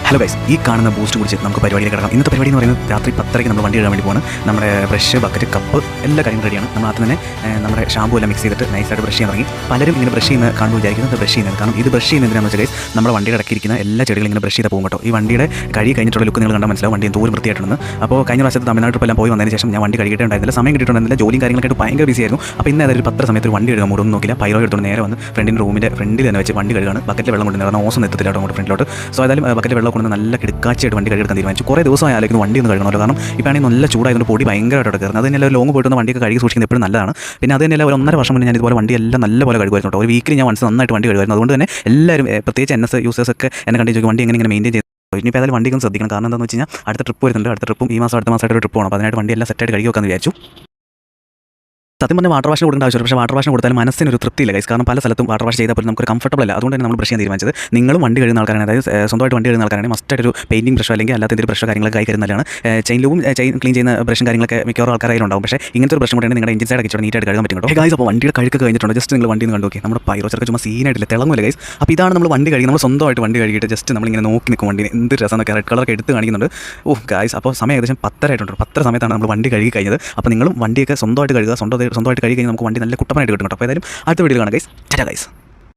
Hello guys, ഈ കാണുന്ന boost കുടിച്ച് നമുക്ക് പരിപാടിയിൽ കിടക്കാം. ഇന്നത്തെ പരിപാടി എന്ന് പറയുന്നത് രാത്രി 10:30 നമ്മൾ വണ്ടി കഴുകാൻ വേണ്ടി പോകുന്നത്. നമ്മുടെ ബ്രഷ്, ബക്കറ്റ്, കപ്പ് എല്ലാ കാര്യങ്ങളും റെഡിയാണ്. നമ്മൾ ആദ്യം തന്നെ നമ്മുടെ ഷാമ്പൂ എല്ലാം മിക്സ് ചെയ്തിട്ട് നൈസായിട്ട് ബ്രഷ് ചെയ്യാൻ തുടങ്ങി. പലരും ഇങ്ങനെ ബ്രഷ് ചെയ്യുന്ന കാണുമ്പോൾ വിചാരിക്കുന്നത് ബ്രഷ് ചെയ്യുന്നത്. കാരണം ഇത് ബ്രഷ് ചെയ്യുന്നതിനാണെന്ന് വെച്ചാൽ ഗൈസ്, നമ്മുടെ വണ്ടിയുടെ ഇടയ്ക്കിരിക്കുന്ന എല്ലാ ചെടികളും ഇങ്ങനെ ബ്രഷ് ചെയ്ത് പോകും കേട്ടോ. ഈ വണ്ടിയുടെ കഴി കഴിഞ്ഞിട്ടുള്ള ലുക്ക് നിങ്ങൾ കണ്ടാൽ മനസ്സിലാവും വണ്ടി എന്തോരം വൃത്തിയായിട്ടുണ്ട്. അപ്പോൾ കഴിഞ്ഞ പ്രാവശ്യത്തെ തമിഴ്നാട്ടിൽ എല്ലാം പോയി വന്നതിന് ശേഷം ഞാൻ വണ്ടി കഴുകിയിട്ട് ഉണ്ടായിരുന്നില്ല, സമയം കിട്ടിയിട്ടുണ്ടായിരുന്നില്ല, ജോലിയും കാര്യങ്ങളൊക്കെ ഭയങ്കര ബിസി ആയിരുന്നു. അപ്പോൾ ഇന്ന് അതൊരു 10 സമയത്ത് വണ്ടി കഴുകാൻ മൂടൊന്നും നോക്കില്ല, പൈറോ എടുത്തുകൊണ്ട് നേരെ വന്ന് ഫ്രണ്ടിൻ്റെ റൂമിൻ്റെ ഫ്രണ്ടിൽ തന്നെ വെച്ച് വണ്ടി കഴുകാണ്. ബക്കറ്റിൽ വെള്ളം കൊണ്ട് നേരം ഓസം എത്തത്തില്ല അങ്ങോട്ട് ഫ്രണ്ടിലോട്ട്. സോ ഏതായാലും ബക്കറ്റിൽ വെള്ളം കൊണ്ട് നല്ല കിടക്കാച്ചായിട്ട് വണ്ടി കഴുകാൻ തീരുമാനിച്ചു. കുറേ ദിവസമായി ആലോചിക്കുന്നു വണ്ടി ഒന്ന് കഴുകണമല്ലോ. കാരണം ഇപ്പോൾ ആണെങ്കിൽ നല്ല ചൂടായതുകൊണ്ട് പൊടി ഭയങ്കരമായിട്ട് കയറുന്നത്. അത് തന്നെ ലോങ് പോയിട്ട് വണ്ടിയൊക്കെ കഴുകി സൂക്ഷിക്കുന്നത് എപ്പോഴും നല്ലതാണ്. പിന്നെ അത് തന്നെ ഒരു 1.5 വർഷം മുന്നേ ഞാൻ ഇതുപോലെ വണ്ടിയെല്ലാം നല്ലപോലെ കഴുകുമായിരുന്നു കേട്ടോ. ഒരു വീക്കിൽ ഞാൻ വൺസ് നന്നായിട്ട് വണ്ടി കഴുകുമായിരുന്നു. അതുകൊണ്ട് തന്നെ എല്ലാവരും പ്രത്യേകിച്ച് NS യൂസേഴ്സൊക്കെ എന്നെ കണ്ടു ചോദിക്കും വണ്ടി എങ്ങനെ മെയിൻറ്റെയിൻ ചെയ്ത്. ഇനിയിപ്പോൾ ഏതായാലും വണ്ടിയൊക്കെ ശ്രദ്ധിക്കണം. കാരണം എന്താണെന്ന് വെച്ച് കഴിഞ്ഞാൽ അടുത്ത ട്രിപ്പ് വരുന്നുണ്ട്. അടുത്ത ട്രിപ്പും ഈ മാസം അടുത്ത മാസമായിട്ട് ഒരു ട്രിപ്പ് പോകണം. അപ്പോൾ അതിനായിട്ട് വണ്ടി എല്ലാം സെറ്റായിട്ട് കഴുകി വെക്കാമെന്ന് വിചാരിച്ചു. സത്യം പറഞ്ഞാൽ വാട്ടർ വാഷിന് കൊടുക്കേണ്ട ആവശ്യമില്ല. പക്ഷേ വാട്ടർ വാഷിന് കൊടുത്താൽ മനസ്സിനൊരു തൃപ്തിയില്ല ഗൈസ്. കാരണം പല സ്ഥലത്തും വാട്ടർ വാഷ് ചെയ്താൽ പോലും നമുക്ക് കംഫർട്ടബിൾ അല്ല. അതുകൊണ്ട് തന്നെ നമ്മൾ ബ്രഷ് ചെയ്യാൻ തീരുമാനിച്ചത്. നിങ്ങളും വണ്ടി കഴിയുന്ന ആൾക്കാരാണ്, അതായത് സ്വന്തമായിട്ട് വണ്ടി കഴിയുന്ന ആൾക്കാരാണ്, മസ്റ്റായിട്ട് ഒരു പെയിൻറ്റിംഗ് ബ്രഷോ അല്ലെങ്കിൽ അല്ലാത്ത എന്തെങ്കിലും ബ്രഷോ കാര്യങ്ങളൊക്കെ കൈ കരുന്നതാണ്. ചെയിൻ ക്ലീൻ ചെയ്യുന്ന ബ്രഷും കാര്യങ്ങളൊക്കെ മിക്കവാറും ആൾക്കാരും ഉണ്ടാവും. പക്ഷേ ഇങ്ങനത്തെ ഒരു ബ്രഷും കൂടെ നിങ്ങളുടെ എഞ്ചിൻ സൈഡ് ഒക്കെ നീറ്റായിട്ട് കഴുകാൻ പറ്റും കേട്ടോ. ഗൈസ്, അപ്പോൾ വണ്ടിയുടെ കഴുക്ക് കഴിഞ്ഞിട്ടുണ്ട്. ജസ്റ്റ് നിങ്ങൾ വണ്ടി കണ്ടു നോക്കി. നമ്മുടെ പൈറോ ചെറുക്ക് ചുമ്മാ സീനായിട്ടില്ല, തിളങ്ങില്ല ഗൈസ്. അപ്പോൾ ഇതാണ് നമ്മൾ വണ്ടി കഴുകി, നമ്മൾ സ്വന്തമായിട്ട് വണ്ടി കഴുകിയിട്ട് ജസ്റ്റ് നമ്മളിങ്ങനെ നോക്കി നിൽക്കും. വണ്ടി എന്ത് രസമെന്നൊക്കെ റെഡ് കളറൊക്കെ എടുത്ത് കാണിക്കുന്നുണ്ട്. ഗൈസ്, അപ്പോൾ സമയം ഏകദേശം 10:30 ആയിട്ടുണ്ട്. 10:30 സമയത്താണ് നമ്മൾ വണ്ടി കഴുകി കഴിഞ്ഞത്. അപ്പോൾ നിങ്ങളും വണ്ടിയൊക്കെ സ്വന്തമായിട്ട് കഴുകുക. സ്വന്തമായിട്ട് കഴുകി കഴിഞ്ഞാൽ നമുക്ക് വണ്ടി നല്ല കുട്ടപ്പനായിട്ട് കിട്ടും കേട്ടോ. അപ്പോൾ ഏതായാലും അടുത്ത വീഡിയോ കാണാം ഗൈസ്. ടാറ്റാ ഗൈസ്.